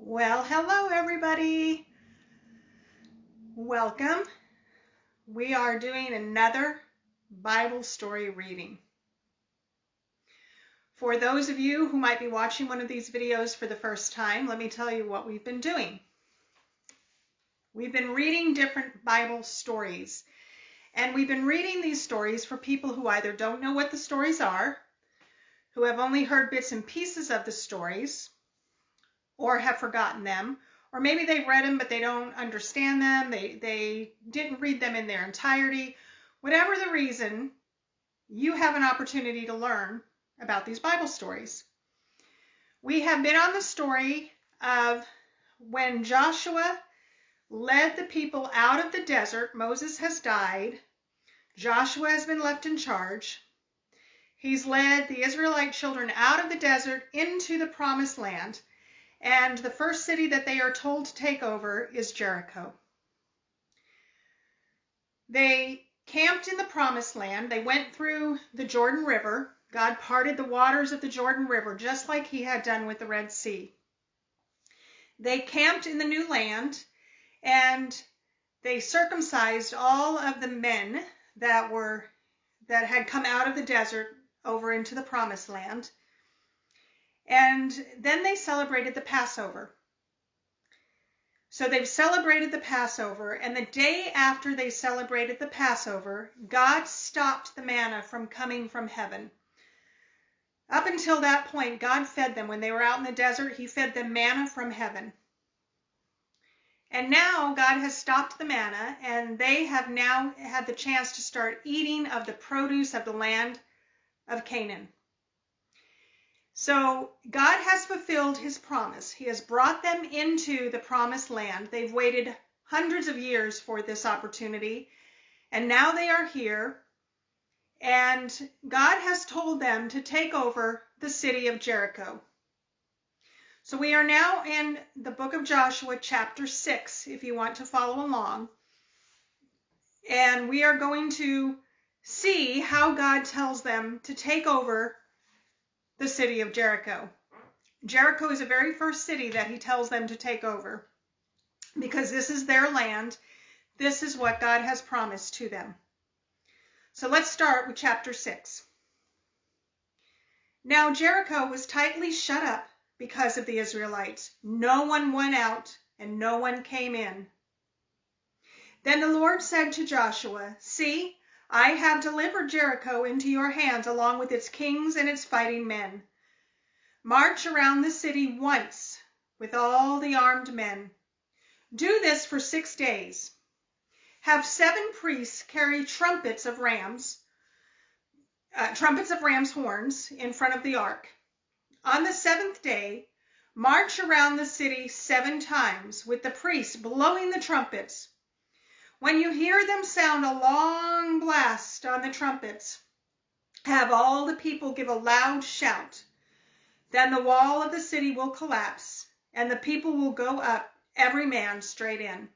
Well, hello everybody. Welcome. We are doing another Bible story reading. For those of you who might be watching one of these videos for the first time, let me tell you what we've been doing. We've been reading different Bible stories, and we've been reading these stories for people who either don't know what the stories are, who have only heard bits and pieces of the stories, or have forgotten them, or maybe they've read them but they don't understand them, they didn't read them in their entirety. Whatever the reason, you have an opportunity to learn about these Bible stories. We have been on the story of when Joshua led the people out of the desert. Moses has died. Joshua has been left in charge. He's led the Israelite children out of the desert into the promised land. And the first city that they are told to take over is Jericho. They camped in the promised land. They went through the Jordan River. God parted the waters of the Jordan River just like he had done with the Red Sea. They camped in the new land, and they circumcised all of the men that had come out of the desert over into the promised land. And then they celebrated the Passover. So they've celebrated the Passover, and the day after they celebrated the Passover, God stopped the manna from coming from heaven. Up until that point, God fed them. When they were out in the desert, he fed them manna from heaven. And now God has stopped the manna, and they have now had the chance to start eating of the produce of the land of Canaan. So God has fulfilled his promise. He has brought them into the promised land. They've waited hundreds of years for this opportunity, and now they are here. And God has told them to take over the city of Jericho. So we are now in the book of Joshua, chapter 6, if you want to follow along. And we are going to see how God tells them to take over the city of Jericho. Jericho is the very first city that he tells them to take over, because this is their land. This is what God has promised to them. So let's start with chapter 6. Now Jericho was tightly shut up because of the Israelites. No one went out and no one came in. Then the Lord said to Joshua, "See, I have delivered Jericho into your hands, along with its kings and its fighting men. March around the city once with all the armed men. Do this for 6 days. Have 7 priests carry trumpets of ram's horns in front of the ark. On the 7th day, march around the city 7 times with the priests blowing the trumpets. When you hear them sound a long blast on the trumpets, have all the people give a loud shout. Then the wall of the city will collapse, and the people will go up, every man straight in."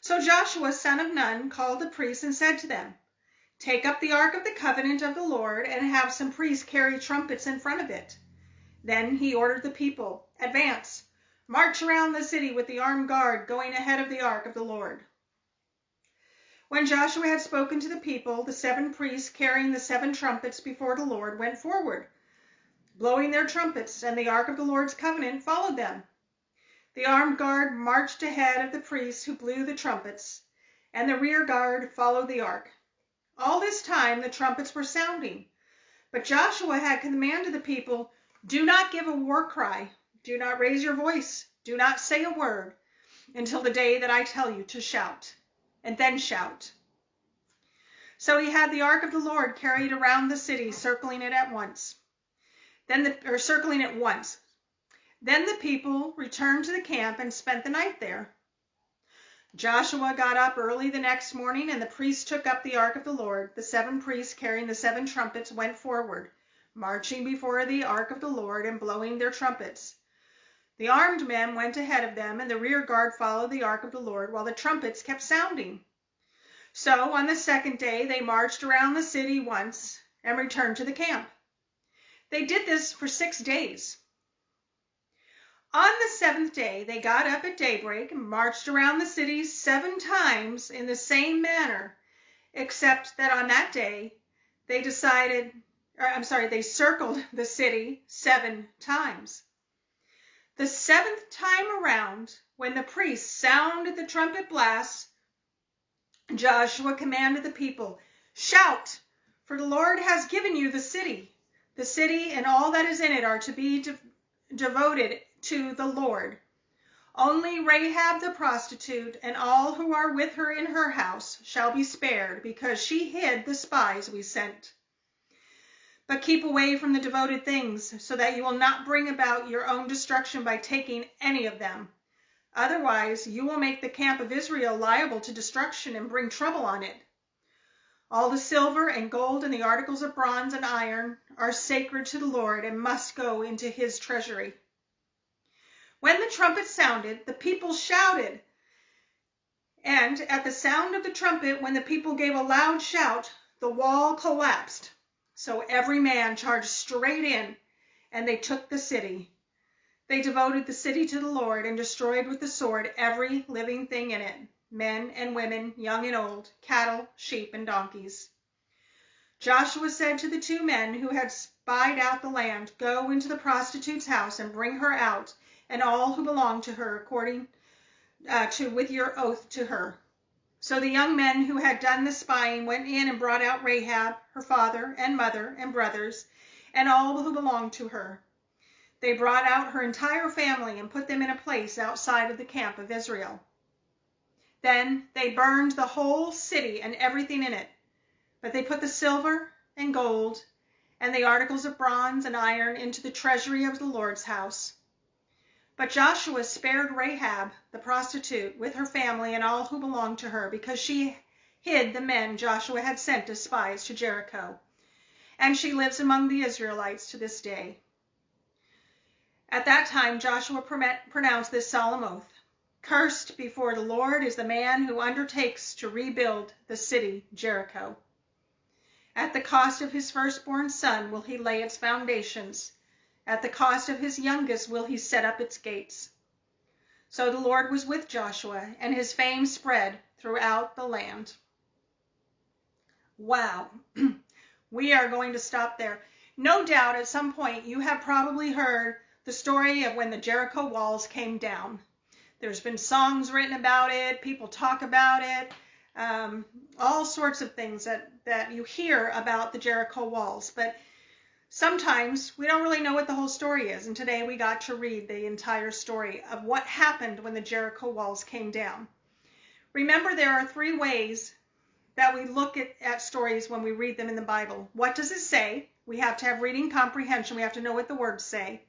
So Joshua, son of Nun, called the priests and said to them, "Take up the ark of the covenant of the Lord, and have some priests carry trumpets in front of it." Then he ordered the people, "Advance, march around the city with the armed guard going ahead of the ark of the Lord." When Joshua had spoken to the people, the 7 priests carrying the 7 trumpets before the Lord went forward, blowing their trumpets, and the ark of the Lord's covenant followed them. The armed guard marched ahead of the priests who blew the trumpets, and the rear guard followed the ark. All this time the trumpets were sounding, but Joshua had commanded the people, "Do not give a war cry, do not raise your voice, do not say a word until the day that I tell you to shout, and then shout." So he had the ark of the Lord carried around the city, circling it once. Then the people returned to the camp and spent the night there. Joshua got up early the next morning, and the priests took up the ark of the Lord. The 7 priests carrying the 7 trumpets went forward, marching before the ark of the Lord and blowing their trumpets. The armed men went ahead of them, and the rear guard followed the ark of the Lord while the trumpets kept sounding. So on the 2nd day they marched around the city once and returned to the camp. They did this for 6 days. On the seventh day, they got up at daybreak and marched around the city 7 times in the same manner, except that on that day, they circled the city 7 times. The 7th time around, when the priests sounded the trumpet blasts, Joshua commanded the people, "Shout, for the Lord has given you the city. The city and all that is in it are to be devoted to the Lord. Only Rahab the prostitute and all who are with her in her house shall be spared, because she hid the spies we sent. But keep away from the devoted things, so that you will not bring about your own destruction by taking any of them. Otherwise, you will make the camp of Israel liable to destruction and bring trouble on it. All the silver and gold and the articles of bronze and iron are sacred to the Lord and must go into his treasury." When the trumpet sounded, the people shouted. And at the sound of the trumpet, when the people gave a loud shout, the wall collapsed. So every man charged straight in, and they took the city. They devoted the city to the Lord and destroyed with the sword every living thing in it, men and women, young and old, cattle, sheep, and donkeys. Joshua said to the 2 men who had spied out the land, "Go into the prostitute's house and bring her out, and all who belong to her, according to with your oath to her." So the young men who had done the spying went in and brought out Rahab, her father and mother and brothers, and all who belonged to her. They brought out her entire family and put them in a place outside of the camp of Israel. Then they burned the whole city and everything in it, but they put the silver and gold and the articles of bronze and iron into the treasury of the Lord's house. But Joshua spared Rahab, the prostitute, with her family and all who belonged to her, because she hid the men Joshua had sent as spies to Jericho, and she lives among the Israelites to this day. At that time Joshua pronounced this solemn oath, "Cursed before the Lord is the man who undertakes to rebuild the city Jericho. At the cost of his firstborn son will he lay its foundations. At the cost of his youngest will he set up its gates." So the Lord was with Joshua, and his fame spread throughout the land. Wow. We are going to stop there. No doubt at some point you have probably heard the story of when the Jericho Walls came down. There's been songs written about it. People talk about it. All sorts of things that you hear about the Jericho Walls. But sometimes we don't really know what the whole story is, and today we got to read the entire story of what happened when the Jericho Walls came down. Remember, there are 3 ways that we look at stories when we read them in the Bible. What does it say? We have to have reading comprehension. We have to know what the words say.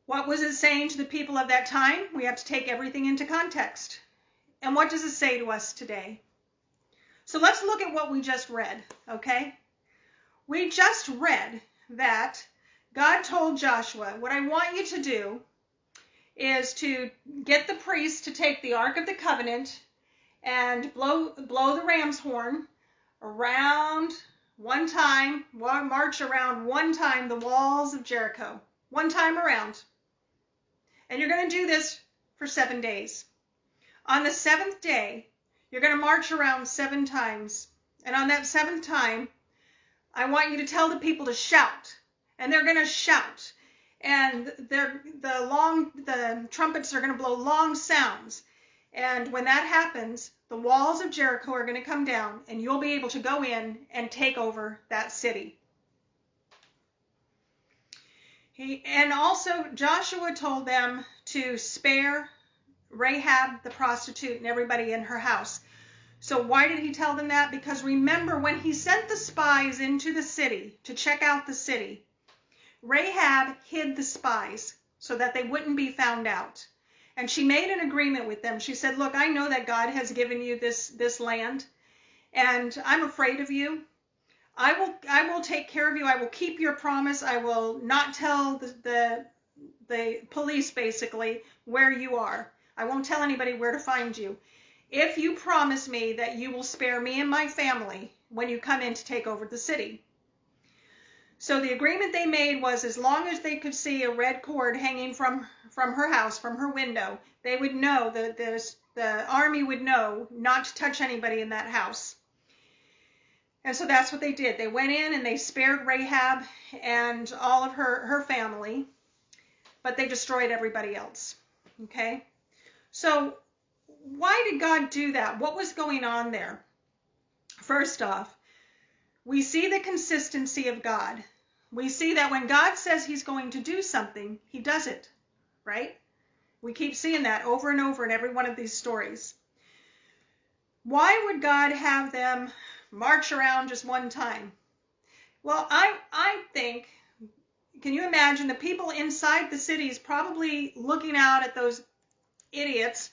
What was it saying to the people of that time? We have to take everything into context. And what does it say to us today? So let's look at what we just read, okay? We just read that God told Joshua, what I want you to do is to get the priests to take the Ark of the Covenant and blow the ram's horn around one time, march around one time the walls of Jericho, one time around. And you're going to do this for 7 days. On the 7th day, you're going to march around 7 times. And on that 7th time, I want you to tell the people to shout, and they're going to shout, and the trumpets are going to blow long sounds, and when that happens, the walls of Jericho are going to come down, and you'll be able to go in and take over that city. And also Joshua told them to spare Rahab the prostitute and everybody in her house. So why did he tell them that? Because remember, when he sent the spies into the city to check out the city, Rahab hid the spies so that they wouldn't be found out. And she made an agreement with them. She said, "Look, I know that God has given you this land, and I'm afraid of you. I will take care of you. I will keep your promise. I will not tell the police, basically, where you are. I won't tell anybody where to find you, if you promise me that you will spare me and my family when you come in to take over the city." So the agreement they made was as long as they could see a red cord hanging from her house, from her window, they would know, the army would know not to touch anybody in that house. And so that's what they did. They went in and they spared Rahab and all of her family, but they destroyed everybody else. Okay? So why did God do that? What was going on there? First off, we see the consistency of God. We see that when God says he's going to do something, he does it, right? We keep seeing that over and over in every one of these stories. Why would God have them march around just one time? Well, I think, can you imagine the people inside the cities probably looking out at those idiots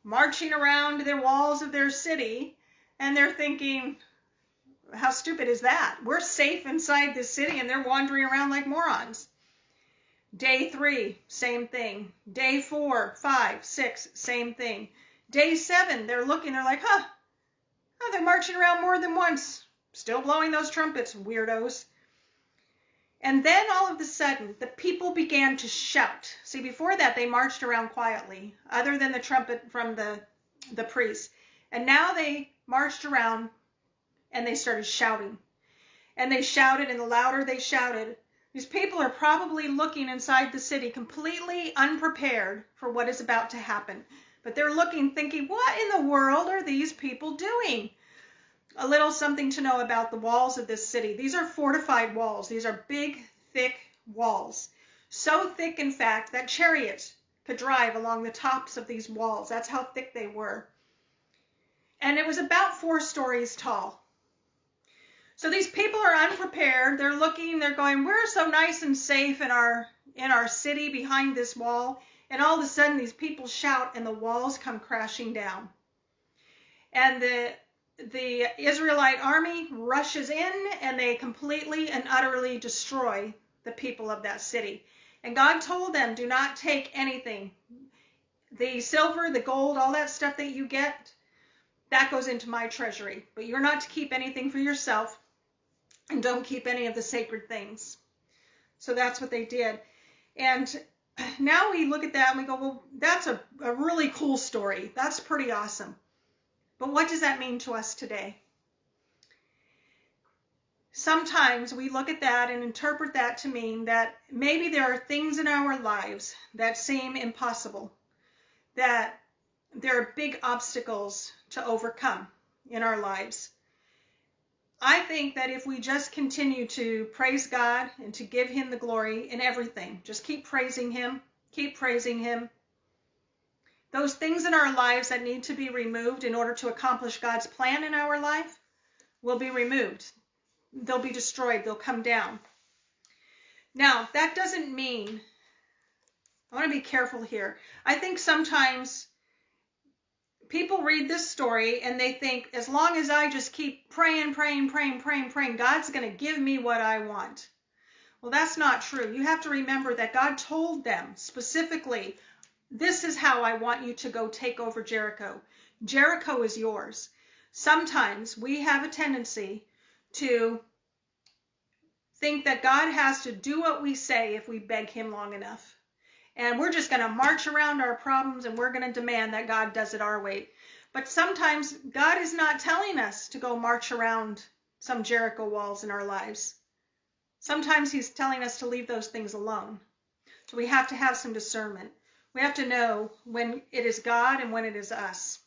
marching around the walls of their city, and they're thinking, how stupid is that? We're safe inside the city and they're wandering around like morons. Day 3, same thing. Day 4, 5, 6, same thing. Day 7, they're looking, they're like, they're marching around more than once. Still blowing those trumpets, weirdos. And then all of a sudden, the people began to shout. See, before that, they marched around quietly, other than the trumpet from the priest. And now they marched around and they started shouting. And they shouted, and the louder they shouted, these people are probably looking inside the city completely unprepared for what is about to happen. But they're looking, thinking, what in the world are these people doing? A little something to know about the walls of this city. These are fortified walls. These are big, thick walls. So thick, in fact, that chariots could drive along the tops of these walls. That's how thick they were. And it was about 4 stories tall. So these people are unprepared. They're looking, they're going, we're so nice and safe in our city behind this wall. And all of a sudden these people shout and the walls come crashing down. And the Israelite army rushes in and they completely and utterly destroy the people of that city. And God told them, do not take anything. The silver, the gold, all that stuff that you get, that goes into my treasury. But you're not to keep anything for yourself. And don't keep any of the sacred things. So that's what they did. And now we look at that and we go, well, that's a really cool story. That's pretty awesome. But what does that mean to us today? Sometimes we look at that and interpret that to mean that maybe there are things in our lives that seem impossible, that there are big obstacles to overcome in our lives. I think that if we just continue to praise God and to give him the glory in everything, just keep praising him, those things in our lives that need to be removed in order to accomplish God's plan in our life will be removed. They'll be destroyed. They'll come down. Now, that doesn't mean, I want to be careful here. I think sometimes people read this story and they think, as long as I just keep praying, God's going to give me what I want. Well, that's not true. You have to remember that God told them specifically, this is how I want you to go take over Jericho. Jericho is yours. Sometimes we have a tendency to think that God has to do what we say if we beg him long enough. And we're just going to march around our problems and we're going to demand that God does it our way. But sometimes God is not telling us to go march around some Jericho walls in our lives. Sometimes he's telling us to leave those things alone. So we have to have some discernment. We have to know when it is God and when it is us.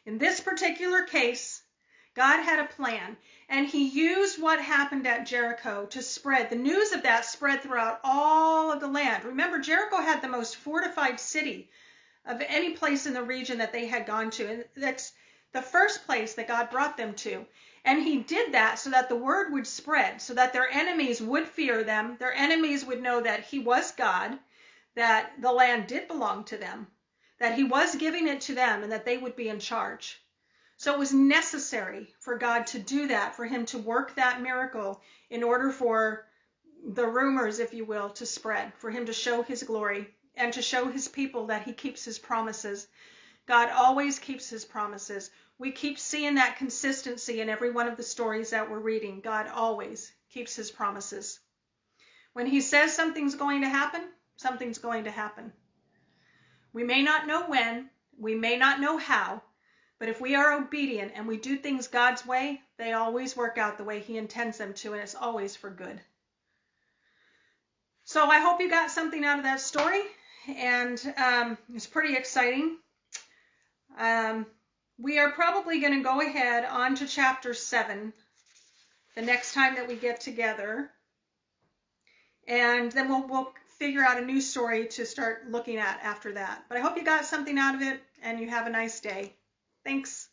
In this particular case, God had a plan, and he used what happened at Jericho to spread. The news of that spread throughout all of the land. Remember, Jericho had the most fortified city of any place in the region that they had gone to. And that's the first place that God brought them to. And he did that so that the word would spread, so that their enemies would fear them. Their enemies would know that he was God, that the land did belong to them, that he was giving it to them, and that they would be in charge. So it was necessary for God to do that, for him to work that miracle in order for the rumors, if you will, to spread, for him to show his glory and to show his people that he keeps his promises. God always keeps his promises. We keep seeing that consistency in every one of the stories that we're reading. God always keeps keeps his promises. When he says something's going to happen, something's going to happen. We may not know when, we may not know how, but if we are obedient and we do things God's way, they always work out the way he intends them to, and it's always for good. So I hope you got something out of that story, and it's pretty exciting. We are probably going to go ahead on to chapter 7 the next time that we get together, and then we'll figure out a new story to start looking at after that. But I hope you got something out of it, and you have a nice day. Thanks.